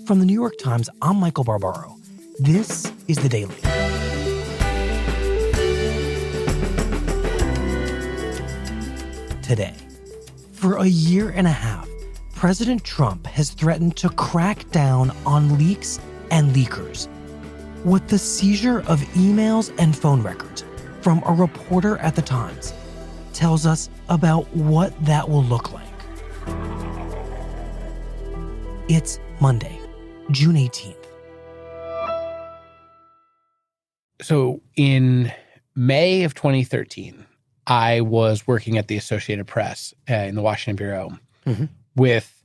From the New York Times, I'm Michael Barbaro. This is The Daily. Today, for a year and a half, President Trump has threatened to crack down on leaks and leakers. With the seizure of emails and phone records from a reporter at the Times tells us about what that will look like. It's Monday, June 18th. So in May of 2013, I was working at the Associated Press in the Washington Bureau with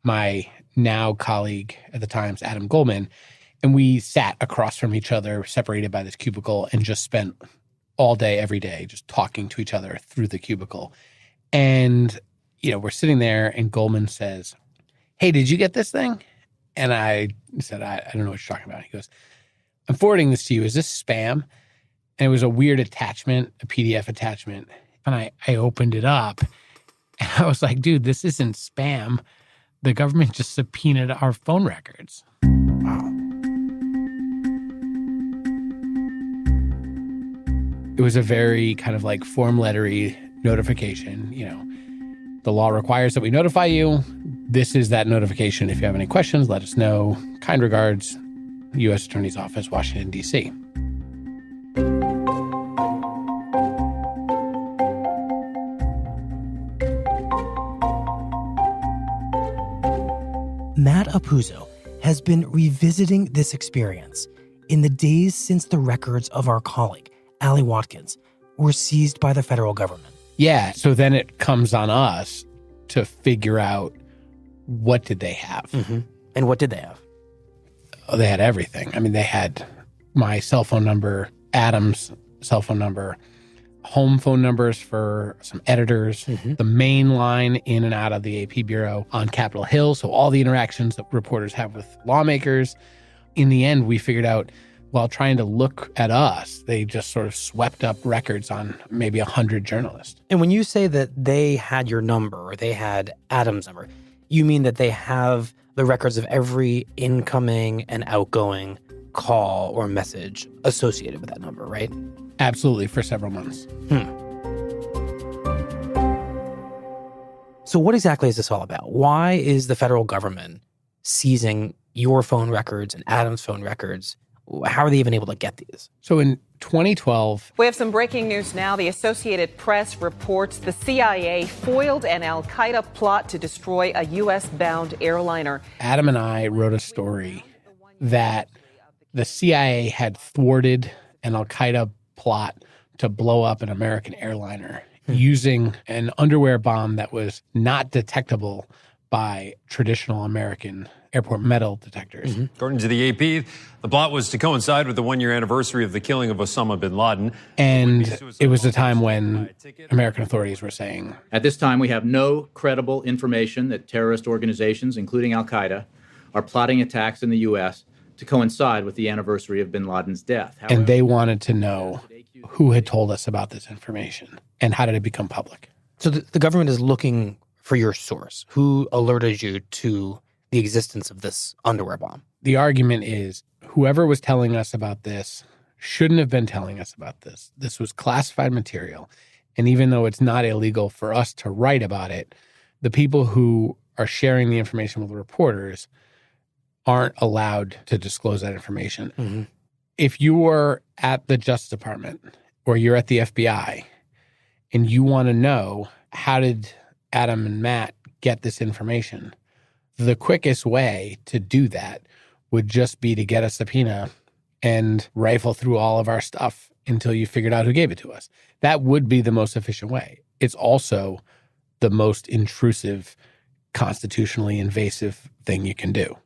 my now colleague at the Times, Adam Goldman, and we sat across from each other, separated by this cubicle, and just spent all day, every day, just talking to each other through the cubicle. And, we're sitting there, and Goldman says, "Hey, did you get this thing?" And I said, I don't know what you're talking about. He goes, "I'm forwarding this to you. Is this spam?" And it was a weird attachment, a PDF attachment. And I opened it up and I was like, dude, this isn't spam. The government just subpoenaed our phone records. Wow. It was a very kind of like form lettery notification. The law requires that we notify you. This is that notification. If you have any questions, let us know. Kind regards, U.S. Attorney's Office, Washington, D.C. Matt Apuzzo has been revisiting this experience in the days since the records of our colleague, Allie Watkins, were seized by the federal government. Yeah, so then it comes on us to figure out what did they have. And what did they have? Oh, they had everything. I mean, they had my cell phone number, Adam's cell phone number, home phone numbers for some editors, the main line in and out of the AP Bureau on Capitol Hill. So all the interactions that reporters have with lawmakers. In the end, we figured out while trying to look at us, they just sort of swept up records on maybe 100 journalists. And when you say that they had your number or they had Adam's number, you mean that they have the records of every incoming and outgoing call or message associated with that number, right? Absolutely, for several months. So what exactly is this all about? Why is the federal government seizing your phone records and Adam's phone records? How are they even able to get these? So in 2012... We have some breaking news now. The Associated Press reports the CIA foiled an al-Qaeda plot to destroy a U.S.-bound airliner. Adam and I wrote a story that the CIA had thwarted an al-Qaeda plot to blow up an American airliner using an underwear bomb that was not detectable by traditional American airport metal detectors. According to the AP, the plot was to coincide with the one-year anniversary of the killing of Osama bin Laden. And it was a time when American authorities were saying, at this time, we have no credible information that terrorist organizations, including al-Qaeda, are plotting attacks in the U.S. to coincide with the anniversary of bin Laden's death. However, and they wanted to know who had told us about this information and how did it become public. So the government is looking for your source. Who alerted you to the existence of this underwear bomb? The argument is whoever was telling us about this shouldn't have been telling us about this. This was classified material. And even though it's not illegal for us to write about it, the people who are sharing the information with the reporters aren't allowed to disclose that information. If you were at the Justice Department or you're at the FBI and you want to know how did Adam and Matt get this information, the quickest way to do that would just be to get a subpoena and rifle through all of our stuff until you figured out who gave it to us. That would be the most efficient way. It's also the most intrusive, constitutionally invasive thing you can do.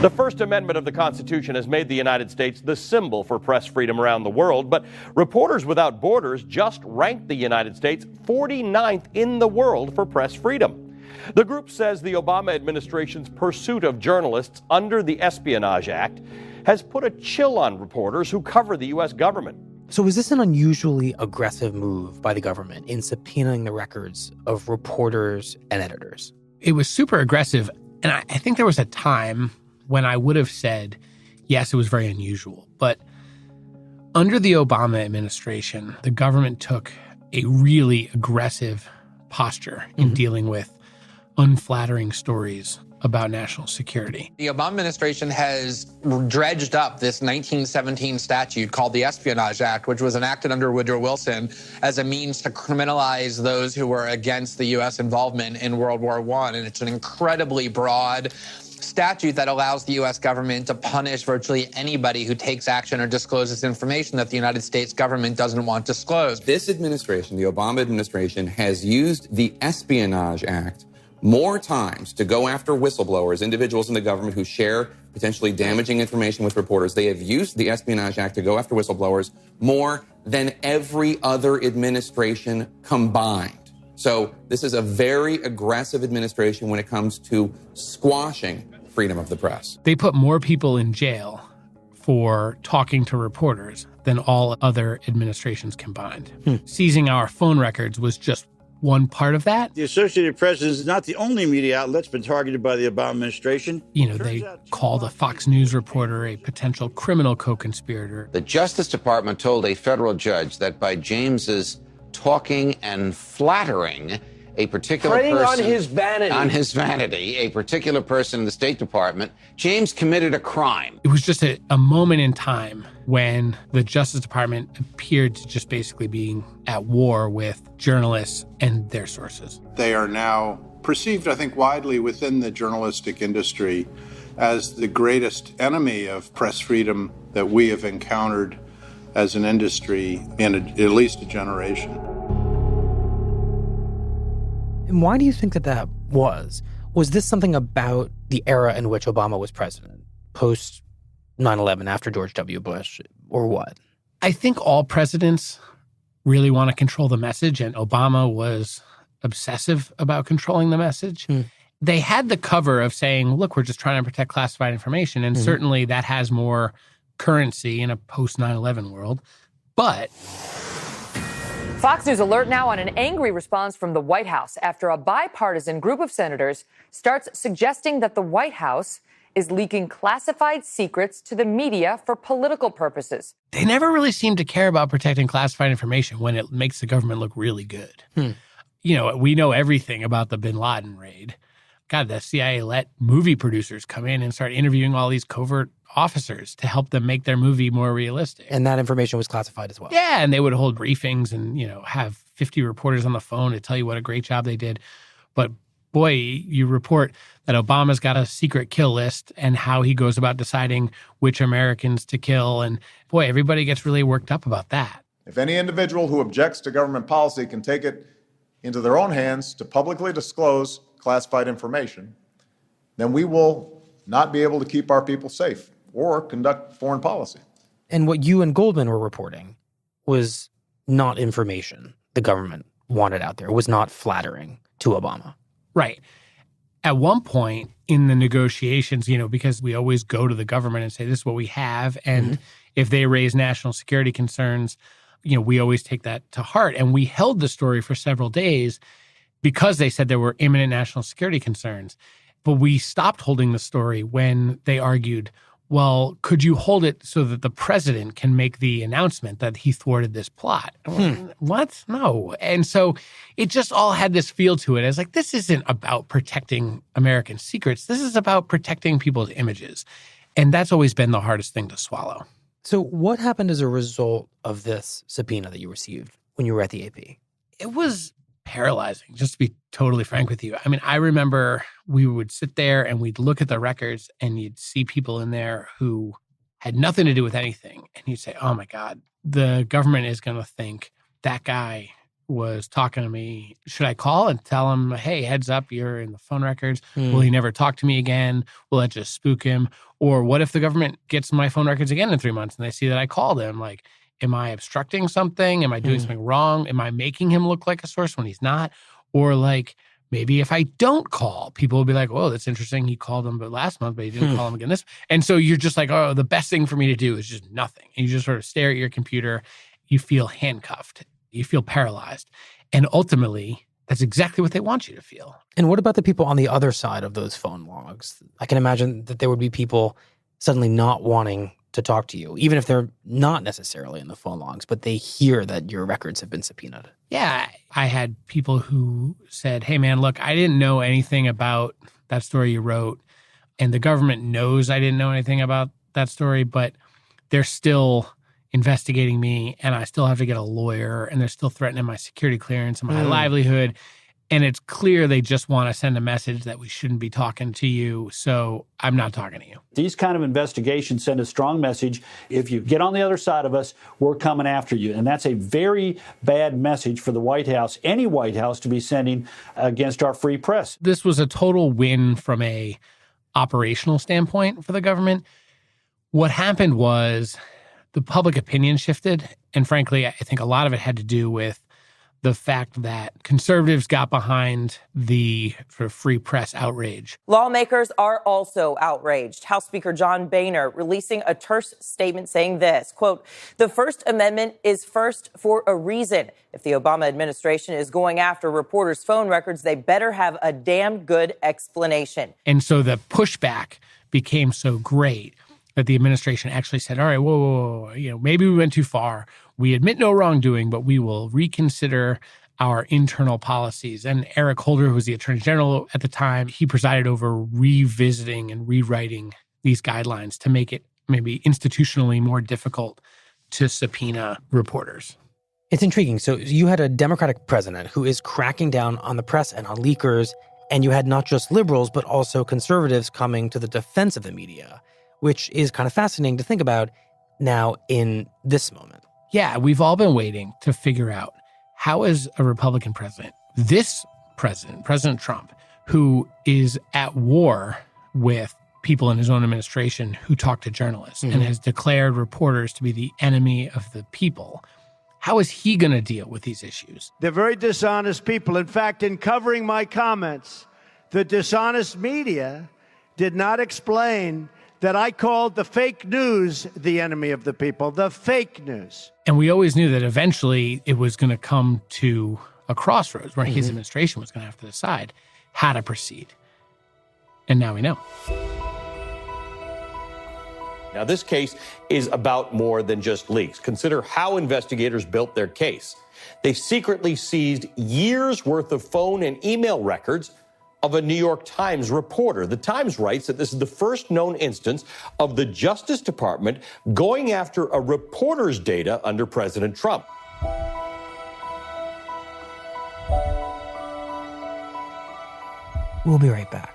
The First Amendment of the Constitution has made the United States the symbol for press freedom around the world, but Reporters Without Borders just ranked the United States 49th in the world for press freedom. The group says the Obama administration's pursuit of journalists under the Espionage Act has put a chill on reporters who cover the U.S. government. So is this an unusually aggressive move by the government in subpoenaing the records of reporters and editors? It was super aggressive. And I think there was a time when I would have said, yes, it was very unusual. But under the Obama administration, the government took a really aggressive posture in dealing with unflattering stories about national security. The Obama administration has dredged up this 1917 statute called the Espionage Act, which was enacted under Woodrow Wilson as a means to criminalize those who were against the U.S. involvement in World War I. And it's an incredibly broad statute that allows the U.S. government to punish virtually anybody who takes action or discloses information that the United States government doesn't want disclosed. This administration, the Obama administration, has used the Espionage Act more times to go after whistleblowers, individuals in the government who share potentially damaging information with reporters. They have used the Espionage Act to go after whistleblowers more than every other administration combined. So this is a very aggressive administration when it comes to squashing freedom of the press. They put more people in jail for talking to reporters than all other administrations combined. Seizing our phone records was just one part of that. The Associated Press is not the only media outlet that's been targeted by the Obama administration. You know, they called a Fox News reporter a potential criminal co-conspirator. The Justice Department told a federal judge that by James's talking and flattering a particular person on his vanity, a particular person in the State Department, James committed a crime. It was just a moment in time when the Justice Department appeared to just basically being at war with journalists and their sources. They are now perceived, I think, widely within the journalistic industry as the greatest enemy of press freedom that we have encountered as an industry in at least a generation. And why do you think that was? Was this something about the era in which Obama was president, post 9/11, after George W. Bush, or what? I think all presidents really want to control the message, and Obama was obsessive about controlling the message. They had the cover of saying, look, we're just trying to protect classified information, and certainly that has more currency in a post 9/11 world. But Fox News alert now on an angry response from the White House after a bipartisan group of senators starts suggesting that the White House is leaking classified secrets to the media for political purposes. They never really seem to care about protecting classified information when it makes the government look really good. You know, we know everything about the bin Laden raid. God, the CIA let movie producers come in and start interviewing all these covert officers to help them make their movie more realistic. And that information was classified as well. Yeah, and they would hold briefings and, you know, have 50 reporters on the phone to tell you what a great job they did. But boy, you report that Obama's got a secret kill list and how he goes about deciding which Americans to kill. And boy, everybody gets really worked up about that. If any individual who objects to government policy can take it into their own hands to publicly disclose classified information, then we will not be able to keep our people safe or conduct foreign policy. And what you and Goldman were reporting was not information the government wanted out there. It was not flattering to Obama. Right. At one point in the negotiations, you know, because we always go to the government and say, this is what we have. And if they raise national security concerns, you know, we always take that to heart. And we held the story for several days because they said there were imminent national security concerns. But we stopped holding the story when they argued, well, could you hold it so that the president can make the announcement that he thwarted this plot? What? No. And so it just all had this feel to it as like, this isn't about protecting American secrets. This is about protecting people's images. And that's always been the hardest thing to swallow. So what happened as a result of this subpoena that you received when you were at the AP? It was paralyzing, just to be totally frank with you. I mean, I remember we would sit there and we'd look at the records and you'd see people in there who had nothing to do with anything. And you'd say, oh my God, the government is going to think that guy was talking to me. Should I call and tell him, hey, heads up, you're in the phone records. Will he never talk to me again? Will that just spook him? Or what if the government gets my phone records again in 3 months and they see that I called him? Like, am I obstructing something? Am I doing something wrong? Am I making him look like a source when he's not? Or like, maybe if I don't call, people will be like, oh, that's interesting. He called him but last month, but he didn't call him again this. And so you're just like, oh, the best thing for me to do is just nothing. And you just sort of stare at your computer. You feel handcuffed. You feel paralyzed. And ultimately, that's exactly what they want you to feel. And what about the people on the other side of those phone logs? I can imagine that there would be people suddenly not wanting to talk to you, even if they're not necessarily in the phone logs, but they hear that your records have been subpoenaed. Yeah, I had people who said, hey, man, look, I didn't know anything about that story you wrote, and the government knows I didn't know anything about that story, but they're still investigating me, and I still have to get a lawyer, and they're still threatening my security clearance and my livelihood. And it's clear they just want to send a message that we shouldn't be talking to you, so I'm not talking to you. These kind of investigations send a strong message. If you get on the other side of us, we're coming after you. And that's a very bad message for the White House, any White House, to be sending against our free press. This was a total win from a operational standpoint for the government. What happened was the public opinion shifted. And frankly, I think a lot of it had to do with the fact that conservatives got behind the sort of free press outrage. Lawmakers are also outraged. House Speaker John Boehner releasing a terse statement saying this, quote, "The First Amendment is first for a reason. If the Obama administration is going after reporters' phone records, they better have a damn good explanation." And so the pushback became so great that the administration actually said, all right, whoa, maybe we went too far. We admit no wrongdoing, but we will reconsider our internal policies. And Eric Holder, who was the Attorney General at the time, he presided over revisiting and rewriting these guidelines to make it maybe institutionally more difficult to subpoena reporters. It's intriguing. So you had a Democratic president who is cracking down on the press and on leakers, and you had not just liberals, but also conservatives coming to the defense of the media, which is kind of fascinating to think about now in this moment. Yeah, we've all been waiting to figure out how is a Republican president, this president, President Trump, who is at war with people in his own administration who talk to journalists and has declared reporters to be the enemy of the people. How is he going to deal with these issues? They're very dishonest people. In fact, in covering my comments, the dishonest media did not explain that I called the fake news the enemy of the people, the fake news. And we always knew that eventually it was going to come to a crossroads where his administration was going to have to decide how to proceed. And now we know. Now, this case is about more than just leaks. Consider how investigators built their case. They secretly seized years' worth of phone and email records of a New York Times reporter. The Times writes that this is the first known instance of the Justice Department going after a reporter's data under President Trump. We'll be right back.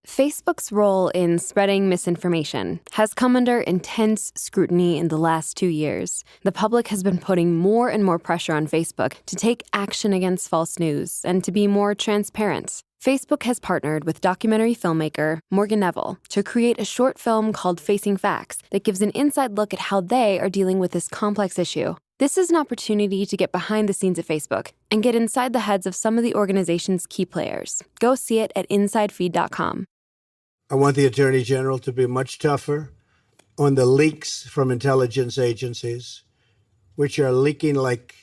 Facebook's role in spreading misinformation has come under intense scrutiny in the last 2 years. The public has been putting more and more pressure on Facebook to take action against false news and to be more transparent. Facebook has partnered with documentary filmmaker Morgan Neville to create a short film called Facing Facts that gives an inside look at how they are dealing with this complex issue. This is an opportunity to get behind the scenes at Facebook and get inside the heads of some of the organization's key players. Go see it at insidefeed.com. I want the Attorney General to be much tougher on the leaks from intelligence agencies, which are leaking like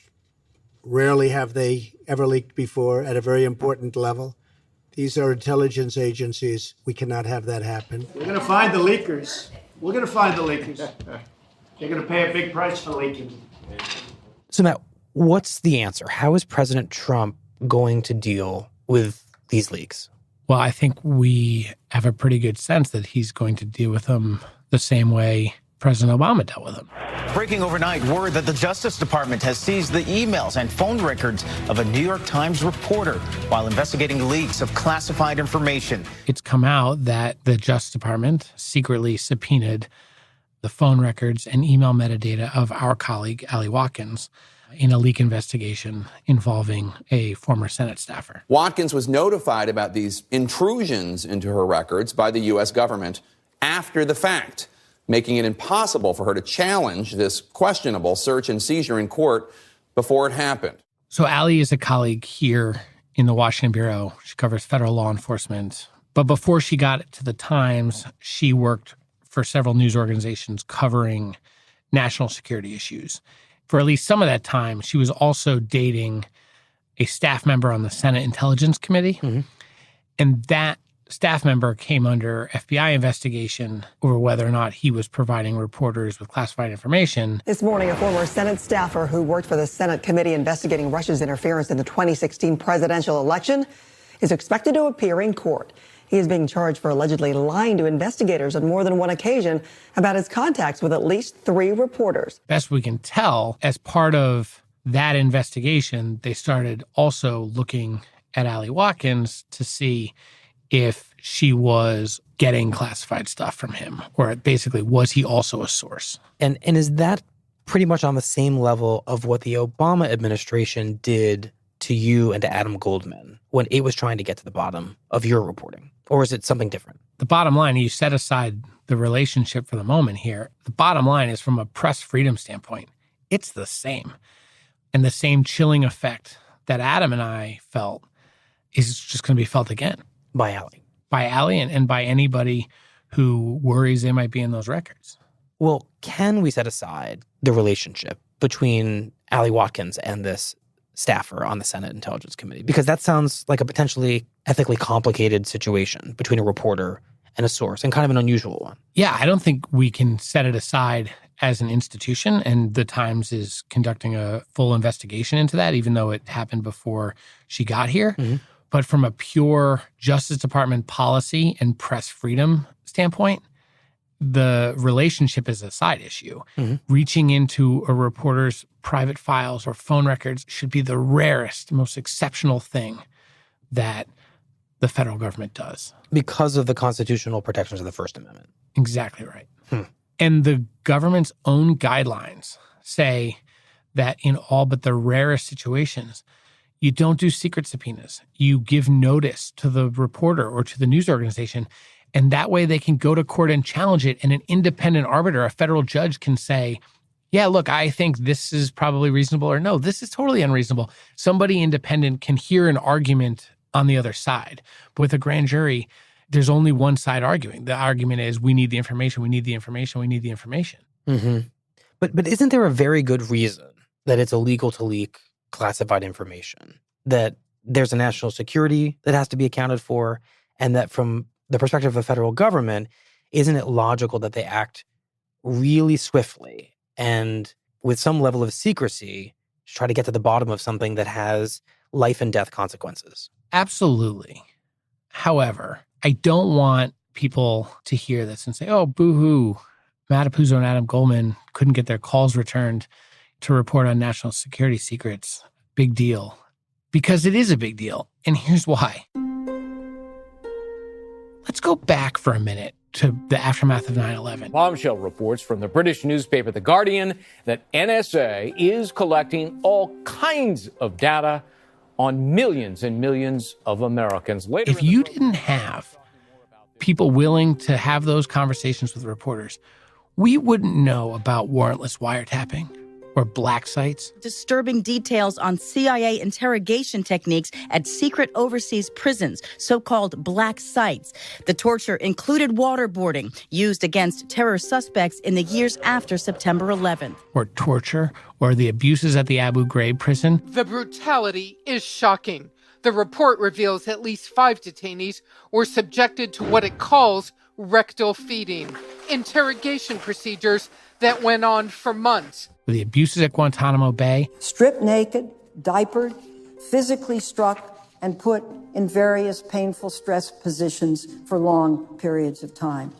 rarely have they ever leaked before at a very important level. These are intelligence agencies. We cannot have that happen. We're going to find the leakers. We're going to find the leakers. They're going to pay a big price for leaking. So, Matt, what's the answer? How is President Trump going to deal with these leaks? Well, I think we have a pretty good sense that he's going to deal with them the same way President Obama dealt with them. Breaking overnight, word that the Justice Department has seized the emails and phone records of a New York Times reporter while investigating leaks of classified information. It's come out that the Justice Department secretly subpoenaed the phone records and email metadata of our colleague, Ali Watkins, in a leak investigation involving a former Senate staffer. Watkins was notified about these intrusions into her records by the U.S. government after the fact, making it impossible for her to challenge this questionable search and seizure in court before it happened. So Ali is a colleague here in the Washington Bureau. She covers federal law enforcement, But before she got to the Times, she worked for several news organizations covering national security issues. For at least some of that time, she was also dating a staff member on the Senate Intelligence Committee. And that staff member came under FBI investigation over whether or not he was providing reporters with classified information. This morning, a former Senate staffer who worked for the Senate committee investigating Russia's interference in the 2016 presidential election is expected to appear in court. He is being charged for allegedly lying to investigators on more than one occasion about his contacts with at least 3 reporters. Best we can tell, as part of that investigation, they started also looking at Allie Watkins to see if she was getting classified stuff from him, or basically, was he also a source? And is that pretty much on the same level of what the Obama administration did to you and to Adam Goldman when it was trying to get to the bottom of your reporting? Or is it something different? The bottom line, you set aside the relationship for the moment here. The bottom line is, from a press freedom standpoint, it's the same. And the same chilling effect that Adam and I felt is just going to be felt again. By Allie. By Allie and by anybody who worries they might be in those records. Well, can we set aside the relationship between Allie Watkins and this staffer on the Senate Intelligence Committee? Because that sounds like a potentially ethically complicated situation between a reporter and a source, and kind of an unusual one. Yeah, I don't think we can set it aside as an institution, and the Times is conducting a full investigation into that, even though it happened before she got here. But from a pure Justice Department policy and press freedom standpoint, the relationship is a side issue. Reaching into a reporter's private files or phone records should be the rarest, most exceptional thing that the federal government does. Because of the constitutional protections of the First Amendment. Exactly right. And the government's own guidelines say that in all but the rarest situations, you don't do secret subpoenas. You give notice to the reporter or to the news organization, and that way they can go to court and challenge it, and an independent arbiter, a federal judge, can say, yeah, look, I think this is probably reasonable, or no, this is totally unreasonable. Somebody independent can hear an argument on the other side. But with a grand jury, there's only one side arguing. The argument is, we need the information, we need the information, we need the information. But isn't there a very good reason that it's illegal to leak classified information? That there's a national security that has to be accounted for, and that from the perspective of the federal government, isn't it logical that they act really swiftly and with some level of secrecy to try to get to the bottom of something that has life and death consequences? Absolutely. However, I don't want people to hear this and say, oh, boo-hoo, Matt Apuzzo and Adam Goldman couldn't get their calls returned to report on national security secrets. Big deal. Because it is a big deal. And here's why. Let's go back for a minute to the aftermath of 9/11. Bombshell reports from the British newspaper The Guardian that NSA is collecting all kinds of data on millions and millions of Americans. Later, if you didn't have people willing to have those conversations with reporters, we wouldn't know about warrantless wiretapping or black sites. Disturbing details on CIA interrogation techniques at secret overseas prisons, so-called black sites. The torture included waterboarding, used against terror suspects in the years after September 11th. Or torture, or the abuses at the Abu Ghraib prison. The brutality is shocking. The report reveals at least 5 detainees were subjected to what it calls rectal feeding, interrogation procedures that went on for months. The abuses at Guantanamo Bay. Stripped naked, diapered, physically struck, and put in various painful stress positions for long periods of time.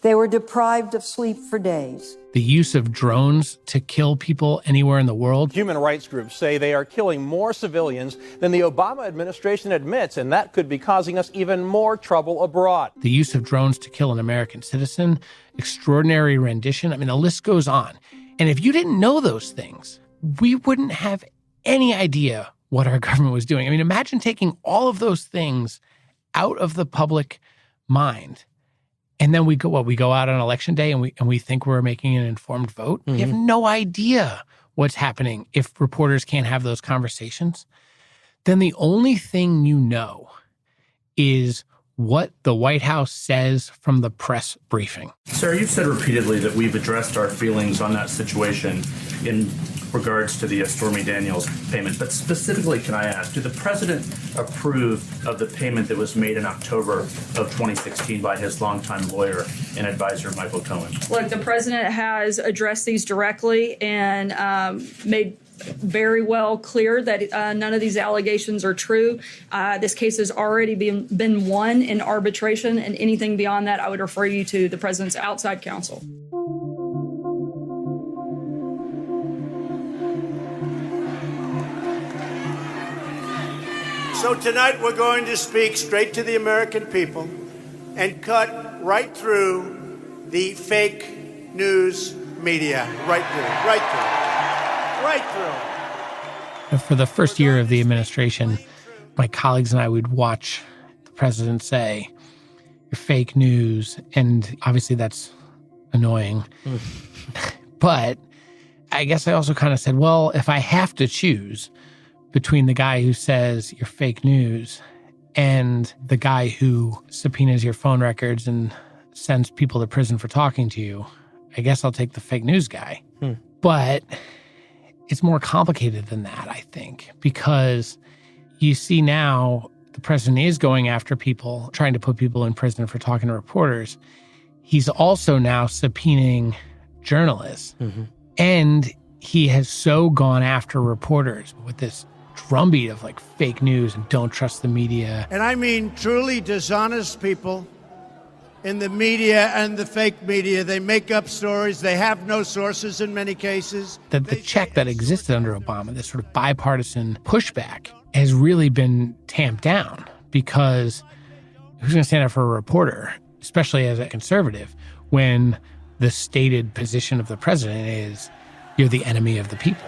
They were deprived of sleep for days. The use of drones to kill people anywhere in the world. Human rights groups say they are killing more civilians than the Obama administration admits, and that could be causing us even more trouble abroad. The use of drones to kill an American citizen, extraordinary rendition. I mean, the list goes on. And if you didn't know those things, we wouldn't have any idea what our government was doing. I mean, imagine taking all of those things out of the public mind. And then we go out on election day and we think we're making an informed vote. We have no idea what's happening if reporters can't have those conversations. Then the only thing you know is what the White House says from the press briefing. Sarah, you've said repeatedly that we've addressed our feelings on that situation in regards to the Stormy Daniels payment. But specifically, can I ask, did the president approve of the payment that was made in October of 2016 by his longtime lawyer and advisor, Michael Cohen? Look, the president has addressed these directly and made very well clear that none of these allegations are true. This case has already been won in arbitration, and anything beyond that, I would refer you to the president's outside counsel. So tonight we're going to speak straight to the American people and cut right through the fake news media. Right through. For the first year of the administration, my colleagues and I would watch the president say, "You're fake news." And obviously that's annoying. But I guess I also kind of said, well, if I have to choose between the guy who says you're fake news and the guy who subpoenas your phone records and sends people to prison for talking to you, I guess I'll take the fake news guy. But it's more complicated than that, I think, because you see now the president is going after people, trying to put people in prison for talking to reporters. He's also now subpoenaing journalists. And he has so gone after reporters with this drumbeat of like fake news and don't trust the media. And I mean truly dishonest people in the media and the fake media. They make up stories. They have no sources in many cases. The check that existed under Obama, this sort of bipartisan pushback, has really been tamped down because who's going to stand up for a reporter, especially as a conservative, when the stated position of the president is you're the enemy of the people?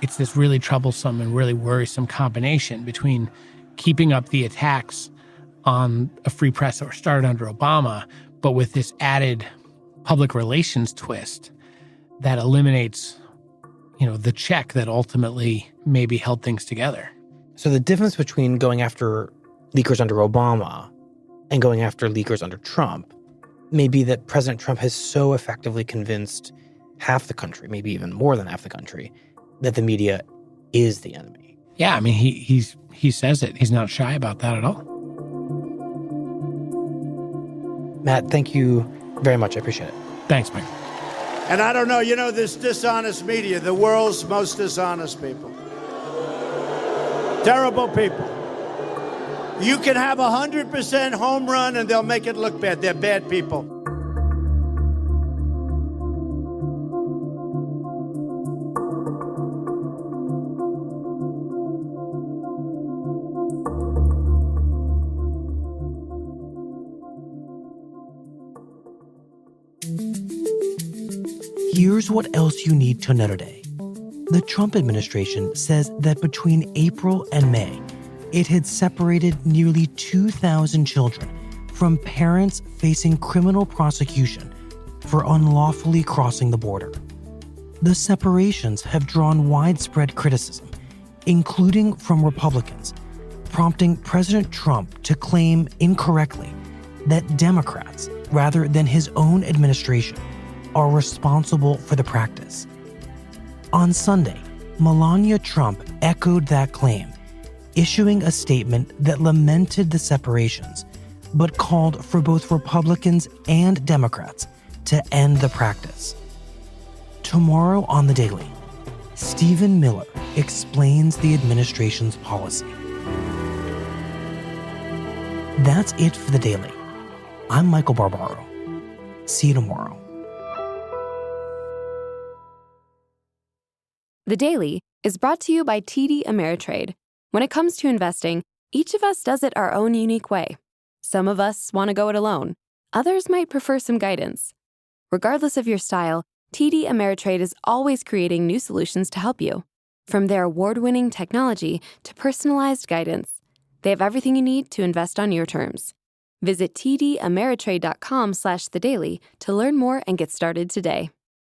It's this really troublesome and really worrisome combination between keeping up the attacks on a free press that were started under Obama, but with this added public relations twist that eliminates, the check that ultimately maybe held things together. So the difference between going after leakers under Obama and going after leakers under Trump may be that President Trump has so effectively convinced half the country, maybe even more than half the country, that the media is the enemy. Yeah, I mean, he says it. He's not shy about that at all. Matt, thank you very much. I appreciate it. Thanks, Mike. And I don't know, this dishonest media, the world's most dishonest people. Terrible people. You can have 100% home run and they'll make it look bad. They're bad people. Here's what else you need to know today. The Trump administration says that between April and May, it had separated nearly 2,000 children from parents facing criminal prosecution for unlawfully crossing the border. The separations have drawn widespread criticism, including from Republicans, prompting President Trump to claim incorrectly that Democrats, rather than his own administration, are responsible for the practice. On Sunday, Melania Trump echoed that claim, issuing a statement that lamented the separations, but called for both Republicans and Democrats to end the practice. Tomorrow on The Daily, Stephen Miller explains the administration's policy. That's it for The Daily. I'm Michael Barbaro. See you tomorrow. The Daily is brought to you by TD Ameritrade. When it comes to investing, each of us does it our own unique way. Some of us want to go it alone. Others might prefer some guidance. Regardless of your style, TD Ameritrade is always creating new solutions to help you. From their award-winning technology to personalized guidance, they have everything you need to invest on your terms. Visit tdameritrade.com/thedaily to learn more and get started today.